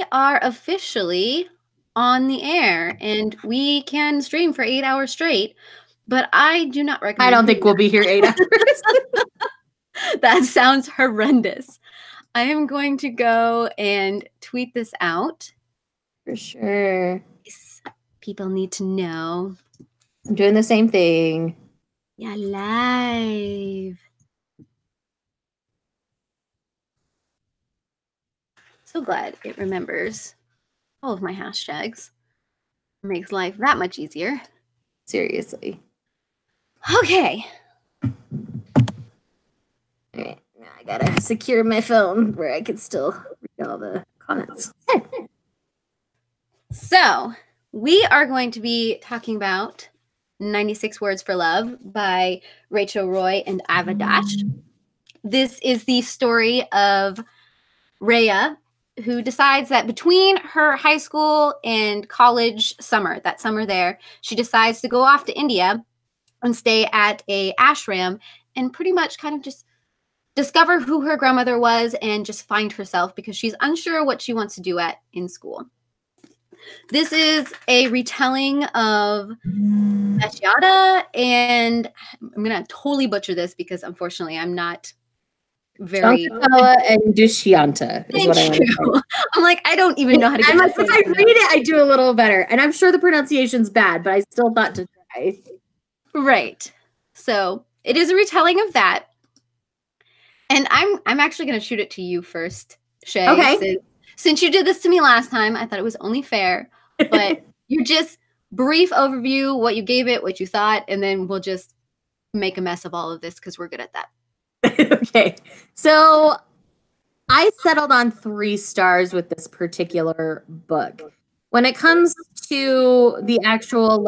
we are officially on the air, and we can stream for 8 hours straight, but I do not recommend. I don't think we'll be here 8 hours. That sounds horrendous. I am going to go and tweet this out. For sure. People need to know. I'm doing the same thing. Yeah, live. So glad it remembers all of my hashtags. Makes life that much easier. Seriously. Okay. All right. Now I gotta secure my phone where I can still read all the comments. So we are going to be talking about 96 Words for Love by Rachel Roy and Ava Dash. This is the story of Rhea, who decides that between her high school and college summer, that summer there, she decides to go off to India and stay at a ashram and pretty much kind of just discover who her grandmother was and just find herself because she's unsure what she wants to do in school. This is a retelling of Mashyada, and I'm going to totally butcher this because unfortunately I'm not very... Shankatala and Dushyanta is what I want to say. I'm like, I don't even know how to get that. If I read it, I do a little better. And I'm sure the pronunciation's bad, but I still thought to try. Right. So it is a retelling of that. And I'm actually going to shoot it to you first, Shae. Okay. Since you did this to me last time, I thought it was only fair. But you just brief overview what you gave it, what you thought, and then we'll just make a mess of all of this because we're good at that. Okay. So I settled on 3 stars with this particular book. When it comes to the actual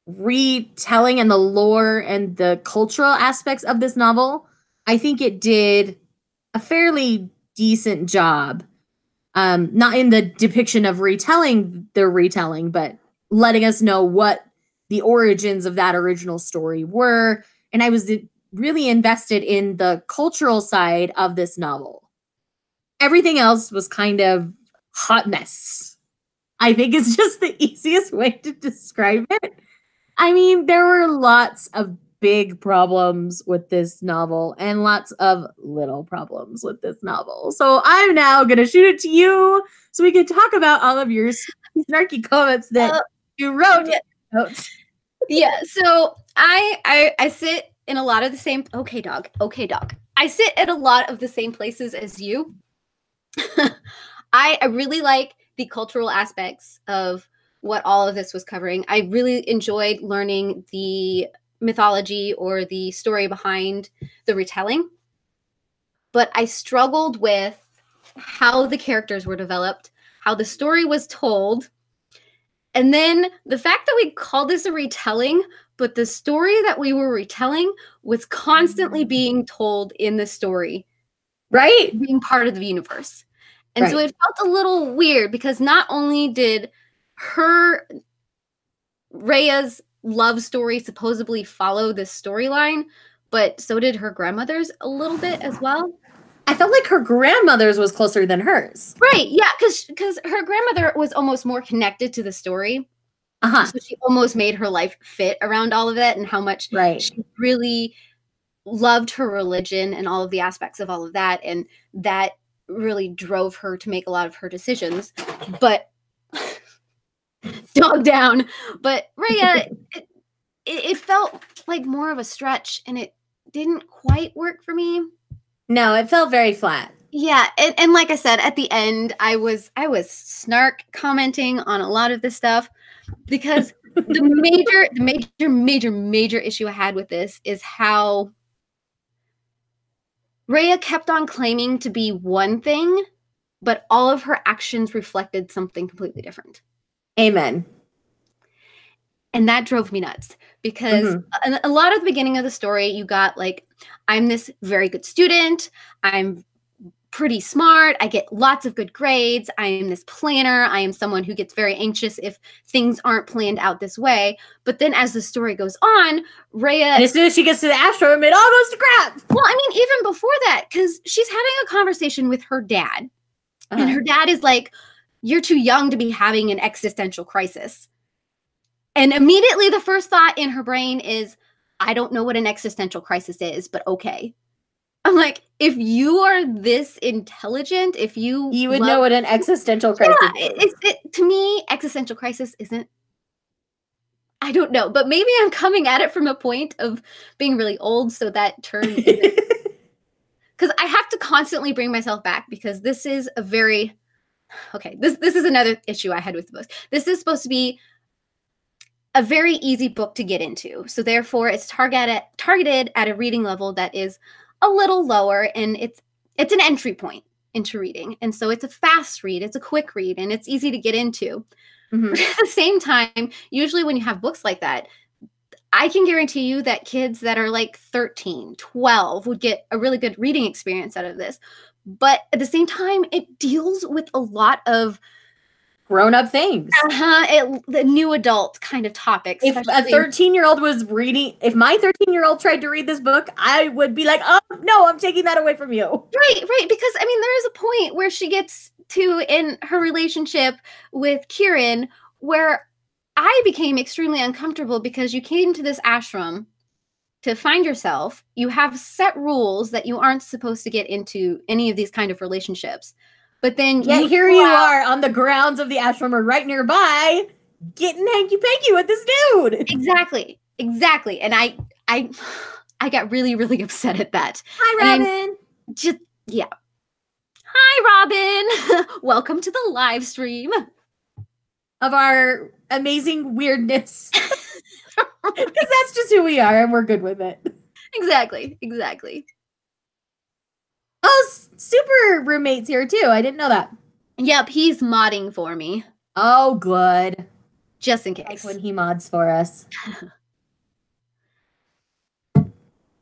retelling and the lore and the cultural aspects of this novel, I think it did a fairly decent job. Not in the depiction of retelling the retelling, but letting us know what the origins of that original story were. And I was really invested in the cultural side of this novel. Everything else was kind of hot mess. I think it's just the easiest way to describe it. I mean, there were lots of big problems with this novel and lots of little problems with this novel. So I'm now going to shoot it to you so we can talk about all of your snarky comments that you wrote. Yeah, so I sit in a lot of the same... Okay, dog. I sit at a lot of the same places as you. I really like the cultural aspects of what all of this was covering. I really enjoyed learning the mythology or the story behind the retelling. But I struggled with how the characters were developed, how the story was told, and then the fact that we called this a retelling, but the story that we were retelling was constantly being told in the story. Right? Being part of the universe. And so it felt a little weird because not only did Rhea's love story supposedly follow this storyline, but so did her grandmother's a little bit as well. I felt like her grandmother's was closer than hers. Right, yeah, because her grandmother was almost more connected to the story. So she almost made her life fit around all of it and how much she really loved her religion and all of the aspects of all of that. And that really drove her to make a lot of her decisions. But dog down. But Rhea, it felt like more of a stretch and it didn't quite work for me. No, it felt very flat. Yeah, and like I said, at the end, I was snark commenting on a lot of this stuff because the major issue I had with this is how Rhea kept on claiming to be one thing, but all of her actions reflected something completely different. Amen. And that drove me nuts because a lot of the beginning of the story, you got like, I'm this very good student. I'm pretty smart. I get lots of good grades. I am this planner. I am someone who gets very anxious if things aren't planned out this way. But then as the story goes on, Rhea... And as soon as she gets to the ashram, it all goes to crap. Well, I mean, even before that, because she's having a conversation with her dad. And her dad is like, you're too young to be having an existential crisis. And immediately the first thought in her brain is, I don't know what an existential crisis is, but okay. I'm like, if you are this intelligent, if you would know what an existential crisis is. To me, existential crisis isn't, I don't know, but maybe I'm coming at it from a point of being really old, so that term isn't, because I have to constantly bring myself back, because this is a very, okay, this is another issue I had with the book. This is supposed to be a very easy book to get into. So therefore it's targeted at a reading level that is a little lower, and it's an entry point into reading. And so it's a fast read, it's a quick read, and it's easy to get into. Mm-hmm. But at the same time, usually when you have books like that, I can guarantee you that kids that are like 13, 12 would get a really good reading experience out of this. But at the same time, it deals with a lot of grown-up things. The new adult kind of topics. If a 13-year-old was reading, if my 13-year-old tried to read this book, I would be like, oh, no, I'm taking that away from you. Right. Because, I mean, there is a point where she gets to, in her relationship with Kieran, where I became extremely uncomfortable, because you came to this ashram to find yourself. You have set rules that you aren't supposed to get into any of these kind of relationships. But then here you are on the grounds of the ashram, or right nearby, getting hanky-panky with this dude. Exactly. And I got really, really upset at that. Hi, Robin. Yeah. Hi, Robin. Welcome to the live stream of our amazing weirdness. Because that's just who we are, and we're good with it. Exactly. Oh, Super Roommate's here too. I didn't know that. Yep, he's modding for me. Oh, good. Just in case. Like when he mods for us.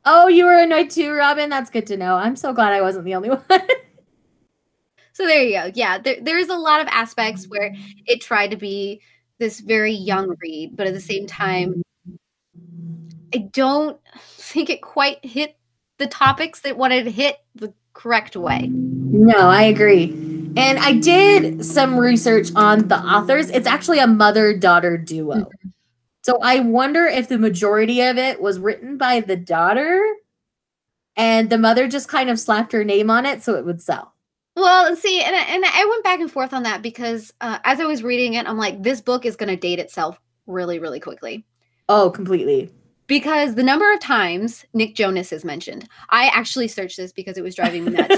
Oh, you were annoyed too, Robin? That's good to know. I'm so glad I wasn't the only one. So there you go. Yeah, there's a lot of aspects where it tried to be this very young read, but at the same time, I don't think it quite hit the topics that wanted to hit the correct way. No, I agree. And I did some research on the authors. It's actually a mother-daughter duo. Mm-hmm. So I wonder if the majority of it was written by the daughter, and the mother just kind of slapped her name on it so it would sell. Well, see, and I went back and forth on that, because as I was reading it, I'm like, this book is going to date itself really, really quickly. Oh, completely. Because the number of times Nick Jonas is mentioned, I actually searched this because it was driving me nuts.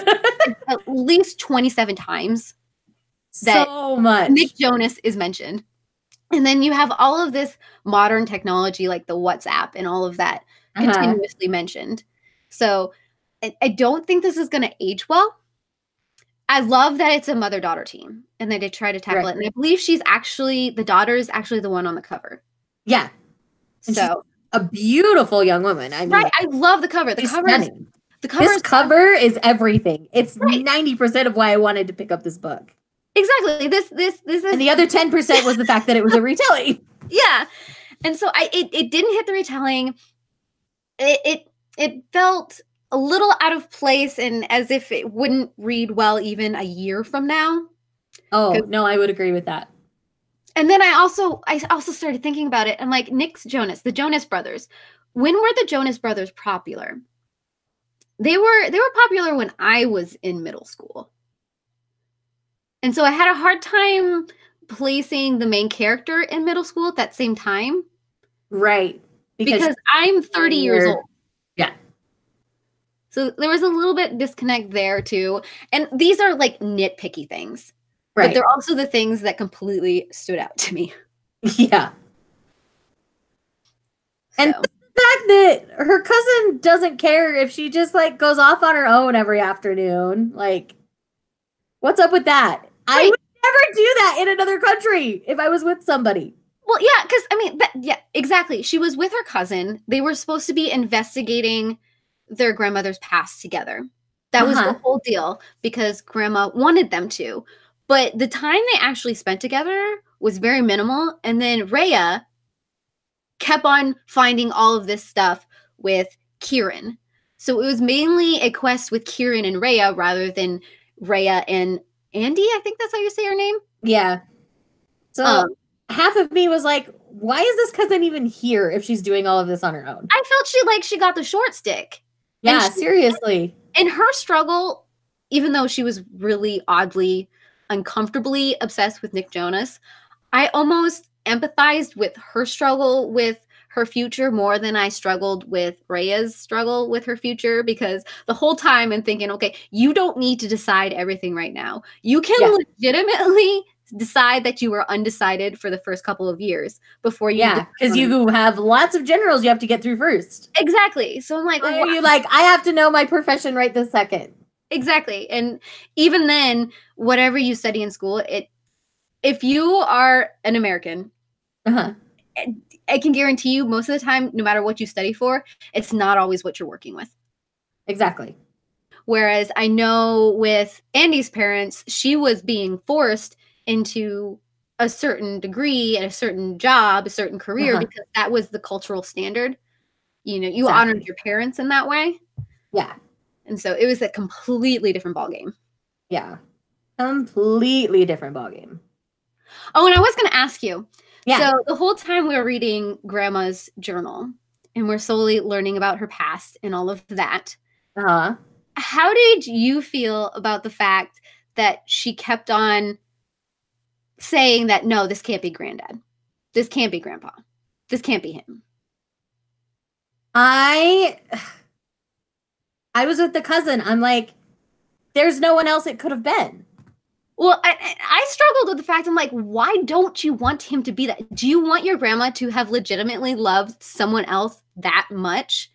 At least 27 times that so much Nick Jonas is mentioned. And then you have all of this modern technology like the WhatsApp and all of that continuously mentioned. So I don't think this is going to age well. I love that it's a mother-daughter team and that they try to tackle it. And I believe the daughter is actually the one on the cover. Yeah. And so a beautiful young woman. I mean, right. I love the cover. The cover is everything. It's 90% of why I wanted to pick up this book. Exactly. This is, and the other 10% was the fact that it was a retelling. Yeah. And so it didn't hit the retelling. It felt a little out of place, and as if it wouldn't read well even a year from now. Oh, no, I would agree with that. And then I also started thinking about it. I'm like, Nick Jonas, the Jonas Brothers. When were the Jonas Brothers popular? They were popular when I was in middle school. And so I had a hard time placing the main character in middle school at that same time. Right. Because I'm 30 years old. Yeah. So there was a little bit disconnect there too. And these are like nitpicky things. Right. But they're also the things that completely stood out to me. Yeah. And the fact that her cousin doesn't care if she just like goes off on her own every afternoon. Like, what's up with that? Right. I would never do that in another country if I was with somebody. Well, yeah, because I mean, yeah, exactly. She was with her cousin. They were supposed to be investigating their grandmother's past together. That was the whole deal, because grandma wanted them to. But the time they actually spent together was very minimal. And then Rhea kept on finding all of this stuff with Kieran. So it was mainly a quest with Kieran and Rhea rather than Rhea and Andy, I think that's how you say her name. Yeah. So half of me was like, why is this cousin even here if she's doing all of this on her own? I felt she got the short stick. Yeah, seriously. In her struggle, even though she was really oddly, uncomfortably obsessed with Nick Jonas, I almost empathized with her struggle with her future more than I struggled with Rhea's struggle with her future, because the whole time I'm thinking, okay, you don't need to decide everything right now. You can legitimately decide that you were undecided for the first couple of years before you. Yeah, because you have lots of generals you have to get through first. Exactly. So I'm like, why are you like, I have to know my profession right this second? Exactly. And even then, whatever you study in school, if you are an American, I can guarantee you most of the time, no matter what you study for, it's not always what you're working with. Exactly. Whereas I know with Andy's parents, she was being forced into a certain degree and a certain job, a certain career, because that was the cultural standard. You know, you honored your parents in that way. Yeah. And so it was a completely different ballgame. Yeah. Completely different ballgame. Oh, and I was going to ask you. Yeah. So the whole time we were reading Grandma's journal and we're slowly learning about her past and all of that. How did you feel about the fact that she kept on saying that, no, this can't be Granddad. This can't be Grandpa. This can't be him. I was with the cousin. I'm like, there's no one else it could have been. Well, I struggled with the fact, I'm like, why don't you want him to be that? Do you want your grandma to have legitimately loved someone else that much?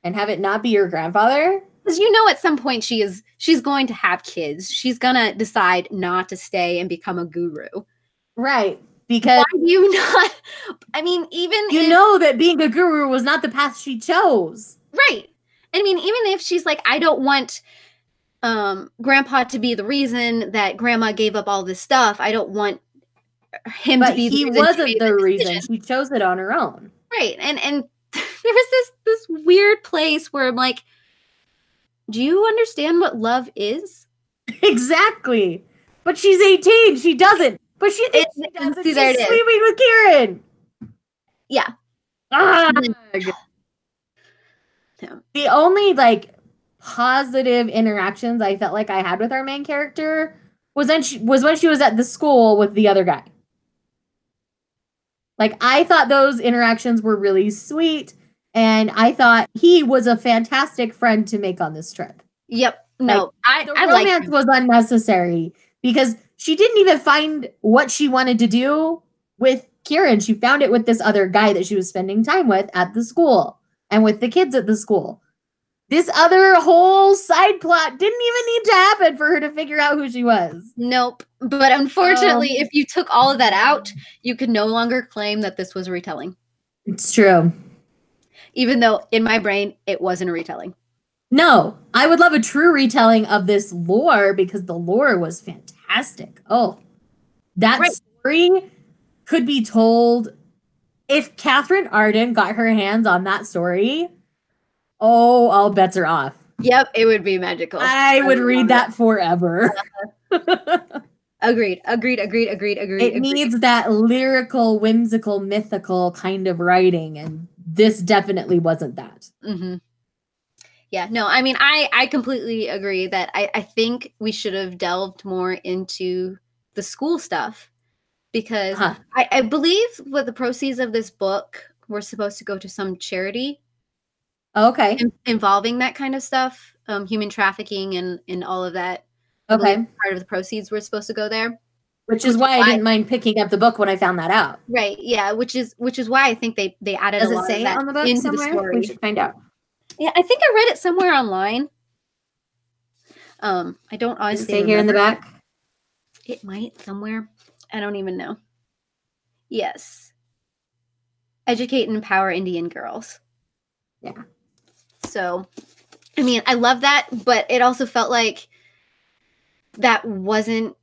And have it not be your grandfather? Because you know at some point she's going to have kids. She's going to decide not to stay and become a guru. Right. Because why do you not? I mean, even you know that being a guru was not the path she chose. Right. I mean, even if she's like, I don't want Grandpa to be the reason that Grandma gave up all this stuff. I don't want him to be the reason. He wasn't the reason. She chose it on her own. Right. And there was this weird place where I'm like, do you understand what love is? Exactly. But she's 18. She doesn't. But she thinks she does. She's sleeping with Kieran. Yeah. The only like positive interactions I felt like I had with our main character was when she was at the school with the other guy. Like, I thought those interactions were really sweet, and I thought he was a fantastic friend to make on this trip. Yep. No, like, the romance was unnecessary because she didn't even find what she wanted to do with Kieran. She found it with this other guy that she was spending time with at the school and with the kids at the school. This other whole side plot didn't even need to happen for her to figure out who she was. Nope. But unfortunately, if you took all of that out, you could no longer claim that this was a retelling. It's true. Even though in my brain, it wasn't a retelling. No, I would love a true retelling of this lore because the lore was fantastic. Oh, that story could be told. If Catherine Arden got her hands on that story, oh, all bets are off. Yep, it would be magical. I would read that forever. Agreed. It needs that lyrical, whimsical, mythical kind of writing, and this definitely wasn't that. Mm-hmm. Yeah, no, I mean, I completely agree that I think we should have delved more into the school stuff because I believe what the proceeds of this book were supposed to go to some charity. Okay. Involving that kind of stuff, human trafficking and all of that. Okay. Part of the proceeds were supposed to go there. Which is why I didn't mind picking up the book when I found that out. Right, yeah, which is why I think they added a lot of that on the book into somewhere? the story. We should find out. Yeah, I think I read it somewhere online. I don't honestly say here in the back. It might somewhere. I don't even know. Yes. Educate and empower Indian girls. Yeah. So, I mean, I love that, but it also felt like that wasn't.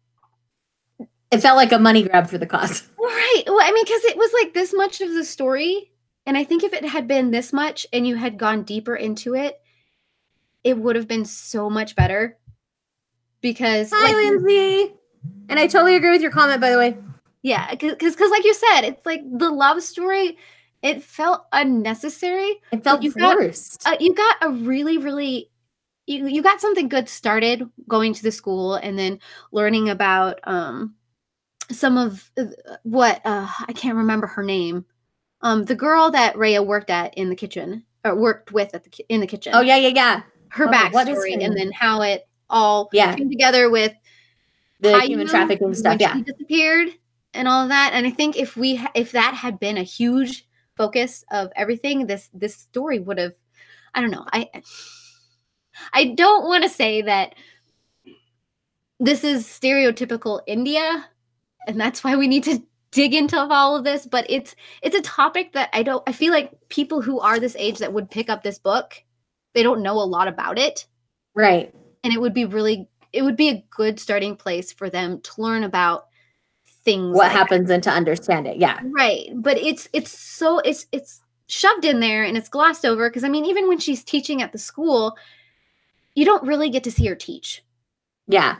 It felt like a money grab for the cause. Right. Well, I mean, because it was like this much of the story. And I think if it had been this much and you had gone deeper into it, it would have been so much better. because Hi, Lindsay. And I totally agree with your comment, by the way. Yeah, because like you said, it's like the love story, it felt unnecessary. It felt forced. You got a really, really you got something good started going to the school and then learning about some of what I can't remember her name. The girl that Rhea worked at in the kitchen or worked with in the kitchen. Oh yeah. Her backstory and then how it all came together with the human trafficking stuff. When she disappeared and all of that. And I think if that had been a huge focus of everything, this story would have, I don't know. I don't want to say that this is stereotypical India, and that's why we need to dig into all of this. But it's a topic that I feel like people who are this age that would pick up this book, they don't know a lot about it. Right. And it would be a good starting place for them to learn about things. What happens and to understand it. Yeah. Right. But it's shoved in there and it's glossed over because I mean, even when she's teaching at the school, you don't really get to see her teach. Yeah.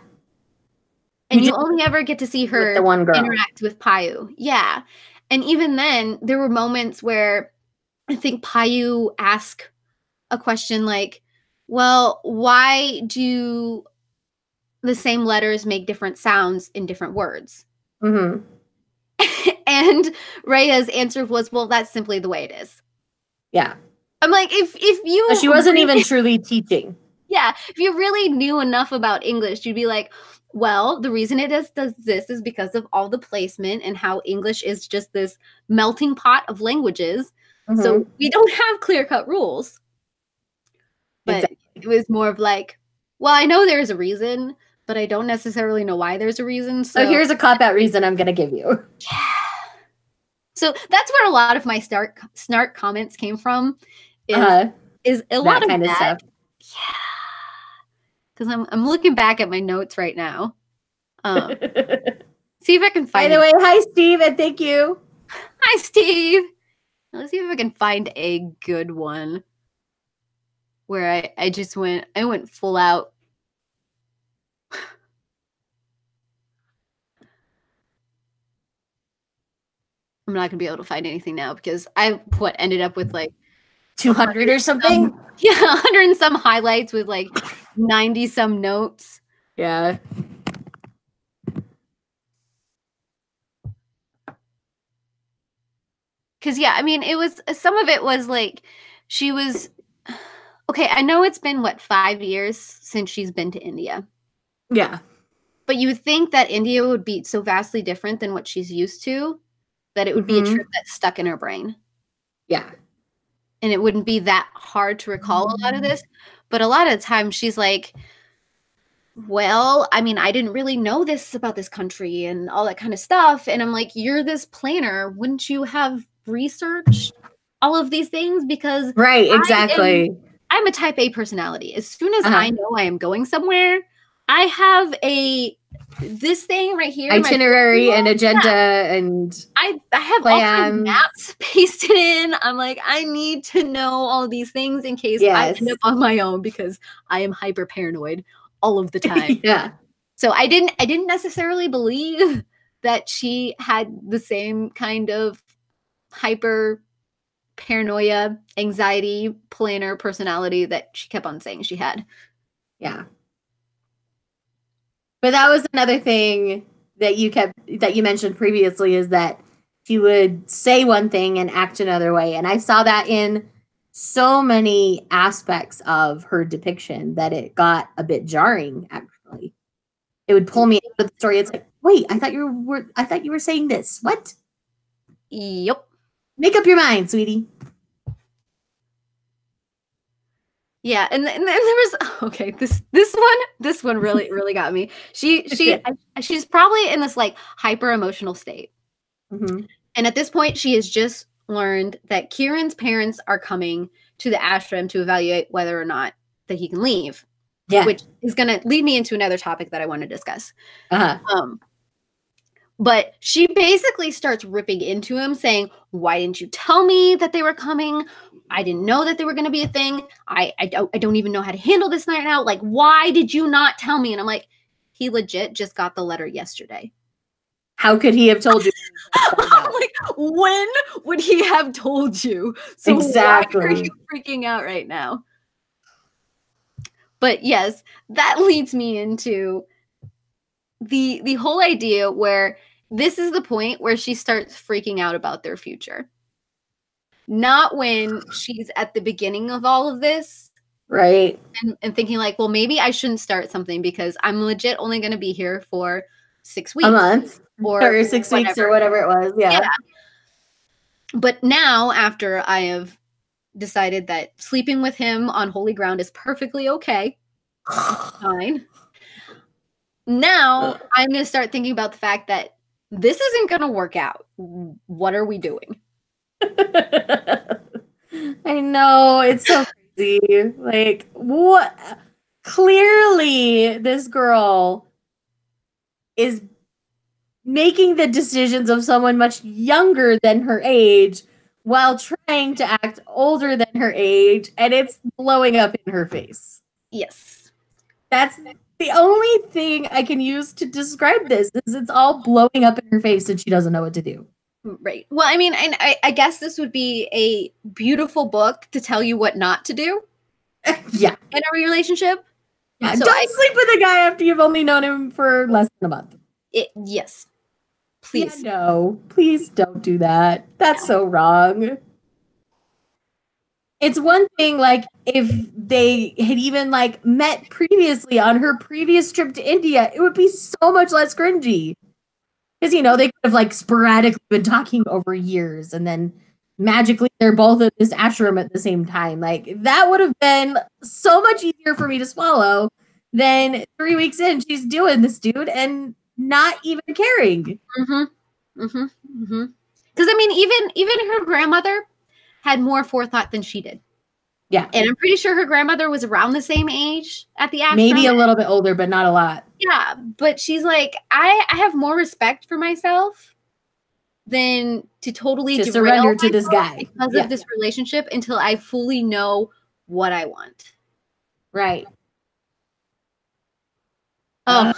And you only ever get to see her the one girl interact with Payu. Yeah. And even then, there were moments where I think Payu asked a question like, well, why do the same letters make different sounds in different words? Mm-hmm. And Rhea's answer was, well, that's simply the way it is. Yeah. I'm like, if you... But she wasn't even truly teaching. Yeah. If you really knew enough about English, you'd be like, well, the reason it does this is because of all the placement and how English is just this melting pot of languages. Mm-hmm. So we don't have clear-cut rules. But It was more of like, well, I know there's a reason, but I don't necessarily know why there's a reason. So here's a cop-out reason I'm going to give you. Yeah. So that's where a lot of my snark comments came from. Is a lot of kind that. Of stuff. Yeah. Because I'm looking back at my notes right now. See if I can find. By the way, hi Steve, and thank you. Hi Steve. Let's see if I can find a good one where I went full out. I'm not gonna be able to find anything now because I ended up with like 200 or something. 100 and some highlights with like 90 some notes. Yeah. Because I mean, some of it was like she was okay. I know it's been 5 years since she's been to India. Yeah. But you would think that India would be so vastly different than what she's used to that it would be a trip that's stuck in her brain. Yeah. And it wouldn't be that hard to recall a lot of this. But a lot of the time she's like, well, I mean, I didn't really know this about this country and all that kind of stuff. And I'm like, you're this planner. Wouldn't you have researched all of these things? Because right, exactly. I'm a type A personality. As soon as I know I am going somewhere, I have this thing right here, itinerary and agenda, and I have all kinds of maps pasted in. I'm like, I need to know all these things in case I end up on my own because I am hyper paranoid all of the time. Yeah. So I didn't necessarily believe that she had the same kind of hyper paranoia, anxiety, planner personality that she kept on saying she had. Yeah. But that was another thing that you mentioned previously, is that she would say one thing and act another way. And I saw that in so many aspects of her depiction that it got a bit jarring, actually. It would pull me out of the story. It's like, wait, I thought you were saying this. What? Yep. Make up your mind, sweetie. Yeah, and then there was this one really got me. She's probably in this like hyper emotional state, and at this point, she has just learned that Kieran's parents are coming to the ashram to evaluate whether or not that he can leave. Yeah, which is going to lead me into another topic that I want to discuss. But she basically starts ripping into him, saying, "Why didn't you tell me that they were coming? I didn't know that they were going to be a thing. I don't even know how to handle this right now. Like, why did you not tell me?" And I'm like, he legit just got the letter yesterday. How could he have told you? I'm like, when would he have told you? So Exactly. why are you freaking out right now? But yes, that leads me into the whole idea where this is the point where she starts freaking out about their future. Not when she's at the beginning of all of this. Right. And thinking like, well, maybe I shouldn't start something because I'm legit only going to be here for 6 weeks. A month. Or 6 weeks or whatever it was. Yeah. But now, after I have decided that sleeping with him on holy ground is perfectly okay, fine. Now I'm going to start thinking about the fact that this isn't going to work out. What are we doing? I know. It's so crazy. Like, what? Clearly, this girl is making the decisions of someone much younger than her age while trying to act older than her age, and it's blowing up in her face. Yes. That's the only thing I can use to describe this, is it's all blowing up in her face and she doesn't know what to do. Right. Well, I mean, and I guess this would be a beautiful book to tell you what not to do. Yeah. In a relationship. Yeah. So don't sleep with a guy after you've only known him for less than a month. Yes. Please. Yeah, no. Please don't do that. That's so wrong. It's one thing, like, if they had even, like, met previously on her previous trip to India, it would be so much less cringy. Because, you know, they could have, like, sporadically been talking over years, and then magically they're both at this ashram at the same time. Like, that would have been so much easier for me to swallow than 3 weeks in, she's doing this dude and not even caring. Because, I mean, even her grandmother had more forethought than she did. Yeah. And I'm pretty sure her grandmother was around the same age at the ashram. Maybe a little bit older, but not a lot. Yeah, but she's like, I have more respect for myself than to totally surrender to this guy because of this relationship until I fully know what I want. Right. Oh,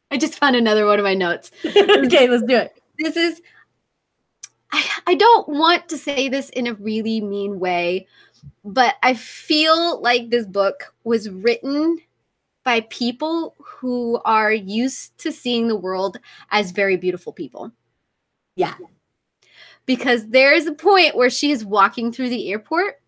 I just found another one of my notes. Okay, let's do it. This is, I don't want to say this in a really mean way, but I feel like this book was written by people who are used to seeing the world as very beautiful people. Yeah. Because there is a point where she is walking through the airport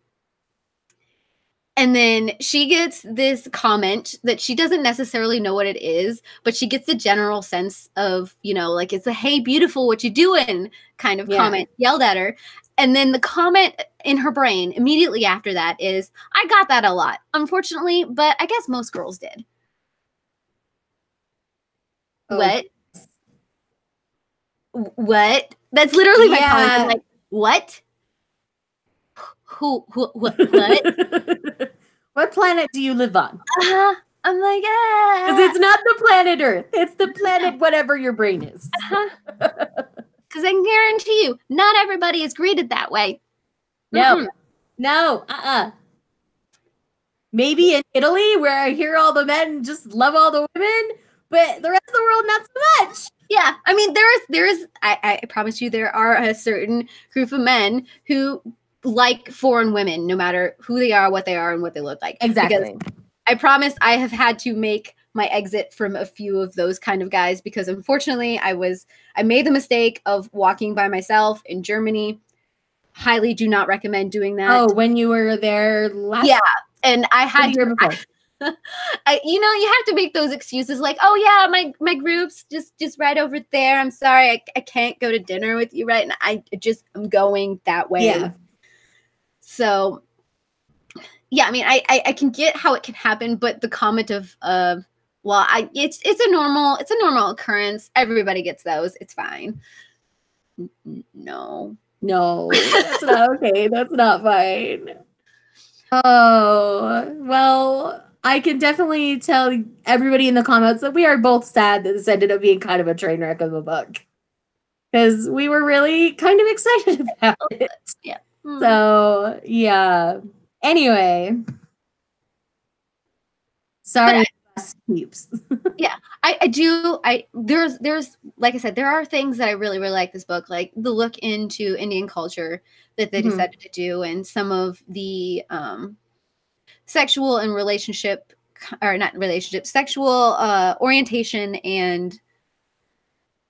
and then she gets this comment that she doesn't necessarily know what it is, but she gets the general sense of, you know, like it's a, hey, beautiful, what you doing kind of comment yelled at her. And then the comment in her brain immediately after that is, I got that a lot, unfortunately, but I guess most girls did. Oh. What? That's literally my comment. I'm like, what? What? What planet do you live on? I'm like, because it's not the planet Earth. It's the planet whatever your brain is. Because I can guarantee you, not everybody is greeted that way. No. Maybe in Italy, where I hear all the men just love all the women, but the rest of the world not so much. Yeah, I mean, there is. I promise you, there are a certain group of men who like foreign women, no matter who they are, what they are, and what they look like. Exactly. Because I promise I have had to make my exit from a few of those kind of guys because unfortunately I made the mistake of walking by myself in Germany. Highly do not recommend doing that. Oh, when you were there last and I had to before. you know, you have to make those excuses like, oh yeah, my group's just right over there. I'm sorry, I can't go to dinner with you right now. I'm going that way. Yeah. So yeah, I mean, I can get how it can happen, but the comment of well, it's a normal occurrence. Everybody gets those. It's fine. No, that's not okay. That's not fine. Oh, well, I can definitely tell everybody in the comments that we are both sad that this ended up being kind of a train wreck of a book. Because we were really kind of excited about it. Yeah. So, yeah. Anyway. Sorry keeps. Yeah, there's like I said, there are things that I really like this book, like the look into Indian culture that they decided to do, and some of the sexual and relationship, or not relationship, sexual orientation and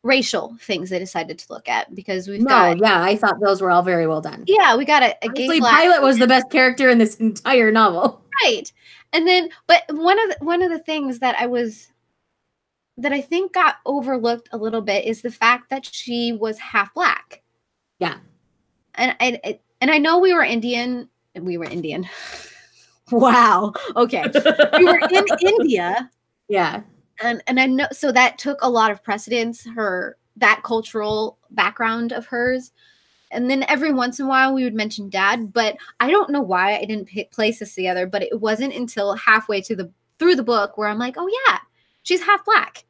racial things they decided to look at, because we've got I thought those were all very well done. Yeah, we got a gay Pilot was the best character in this entire novel. Right. And then, but one of the things that I think got overlooked a little bit is the fact that she was half black. Yeah. And I know we were Indian. Wow. Okay. We were in India. Yeah. And I know, so that took a lot of precedence, that cultural background of hers. And then every once in a while we would mention dad, but I don't know why I didn't place this together, but it wasn't until halfway through the book where I'm like, oh yeah, she's half black.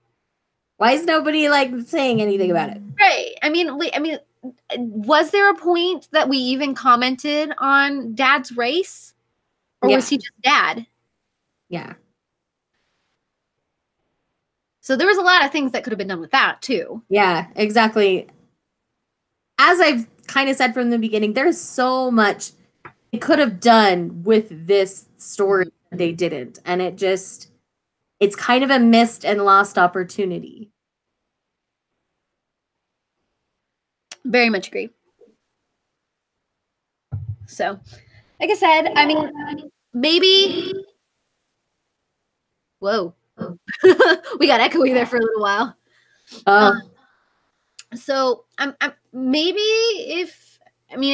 Why is nobody like saying anything about it? Right. I mean, was there a point that we even commented on dad's race? Or was he just dad? Yeah. So there was a lot of things that could have been done with that too. Yeah, exactly. As I've kind of said from the beginning, there's so much they could have done with this story that they didn't. And it's kind of a missed and lost opportunity. Very much agree. So, like I said, I mean, maybe. Whoa. We got echoey there for a little while. So I'm maybe if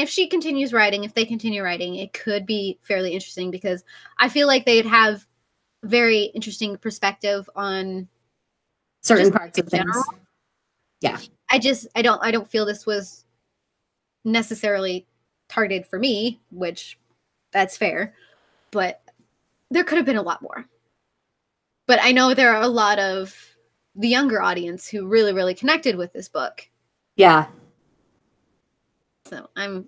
she continues writing, if they continue writing, it could be fairly interesting, because I feel like they'd have very interesting perspective on certain parts of things. Yeah. I don't feel this was necessarily targeted for me, which that's fair, but there could have been a lot more. But I know there are a lot of the younger audience who really, really connected with this book. Yeah. So I'm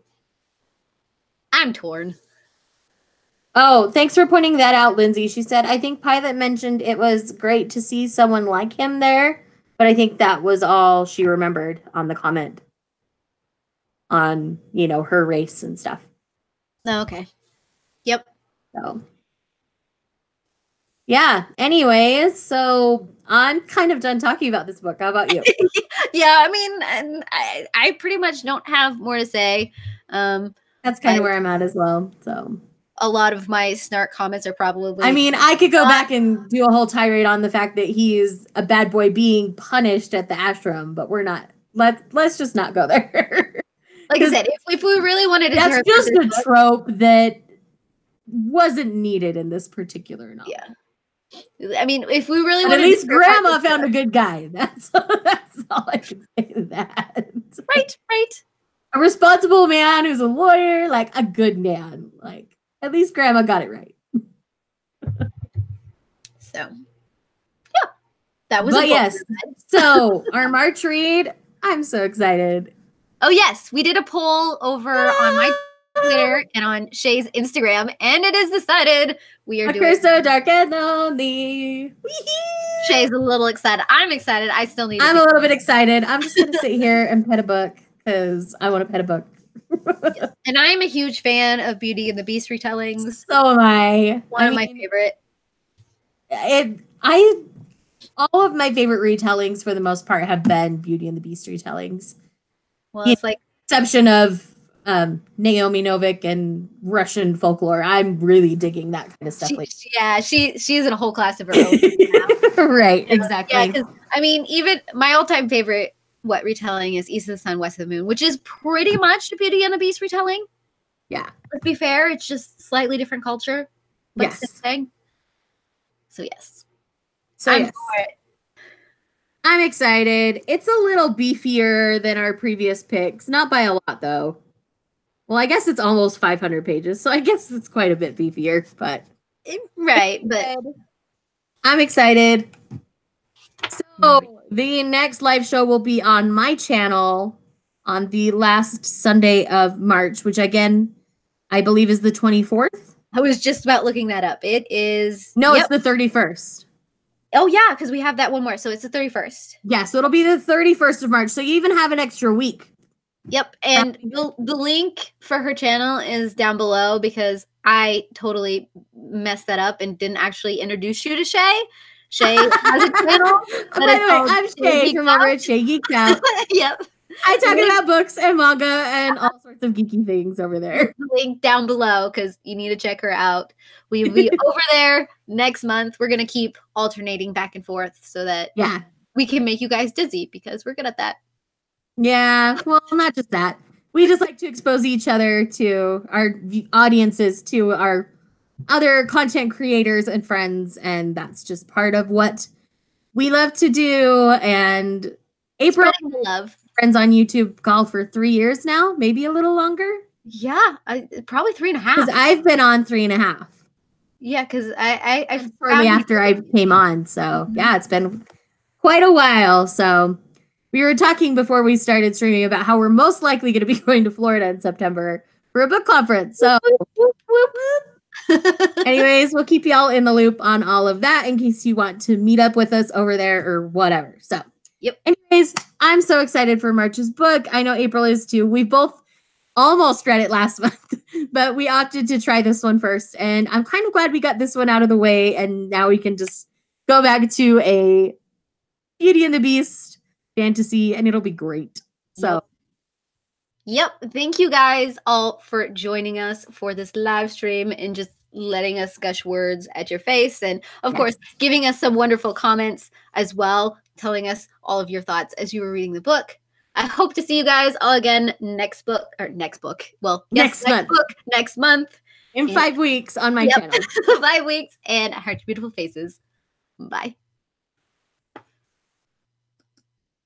torn. Oh, thanks for pointing that out, Lindsay. She said, I think Pilot mentioned it was great to see someone like him there, but I think that was all she remembered on the comment on, her race and stuff. Oh, okay. Yep. So, yeah. Anyways, so I'm kind of done talking about this book. How about you? Yeah, I mean, I pretty much don't have more to say. That's kind of where I'm at as well. So a lot of my snark comments are probably. I mean, I could go back and do a whole tirade on the fact that he's a bad boy being punished at the ashram, but we're not. Let's just not go there. Like I said, if we really wanted to, that's just a trope that wasn't needed in this particular novel. Yeah. I mean, if we really wanted, at least Grandma found a good guy. That's all I can say to that. Right. A responsible man who's a lawyer, like a good man. Like, at least Grandma got it right. So, yeah, that was. But yes, so our March read. I'm so excited. Oh yes, we did a poll over on my Twitter and on Shae's Instagram, and it is decided we are doing So Dark and Lonely. Shae's a little excited. I'm excited. I still need. I'm a little bit excited. I'm just gonna sit here and pet a book because I want to pet a book. Yes. And I'm a huge fan of Beauty and the Beast retellings. So am I. One of my favorite. All of my favorite retellings for the most part have been Beauty and the Beast retellings. Well, it's like exception of Naomi Novik and Russian folklore. I'm really digging that kind of stuff. She's in a whole class of her own. Right, exactly. Yeah, because I mean, even my all-time favorite retelling is East of the Sun, West of the Moon, which is pretty much a Beauty and the Beast retelling. Yeah. Let's be fair, it's just slightly different culture. But yes. Same thing. So yes. I'm for it. I'm excited. It's a little beefier than our previous picks. Not by a lot, though. Well, I guess it's almost 500 pages, so I guess it's quite a bit beefier, but... Right, but... I'm excited. So, the next live show will be on my channel on the last Sunday of March, which, again, I believe is the 24th. I was just about looking that up. It is... No, it's the 31st. Oh, yeah, because we have that one more. So it's the 31st. Yeah, so it'll be the 31st of March. So you even have an extra week. Yep. And the link for her channel is down below because I totally messed that up and didn't actually introduce you to Shae. Shae has a channel. By the way, I'm Shae from over at Shae Geeks Out. Yep. I talk about books and manga and all sorts of geeky things over there. Link down below because you need to check her out. We'll be over there next month. We're going to keep alternating back and forth so that we can make you guys dizzy because we're good at that. Yeah, well, not just that. We just like to expose each other to our audiences, to our other content creators and friends, and that's just part of what we love to do. And April, love friends on YouTube call for 3 years now, maybe a little longer. Yeah, probably 3.5. Because I've been on 3.5. Yeah, because I shortly after I came on, so yeah, it's been quite a while. So we were talking before we started streaming about how we're most likely going to be going to Florida in September for a book conference. So, anyways, we'll keep y'all in the loop on all of that in case you want to meet up with us over there or whatever. So, anyways, I'm so excited for March's book. I know April is too. We both almost read it last month, but we opted to try this one first. And I'm kind of glad we got this one out of the way. And now we can just go back to a Beauty and the Beast fantasy, and it'll be great. So, yep. Thank you guys all for joining us for this live stream and just letting us gush words at your face. And of course, giving us some wonderful comments as well, telling us all of your thoughts as you were reading the book. I hope to see you guys all again next book. Well, next month. In 5 weeks on my channel. 5 weeks, and I heart your beautiful faces. Bye.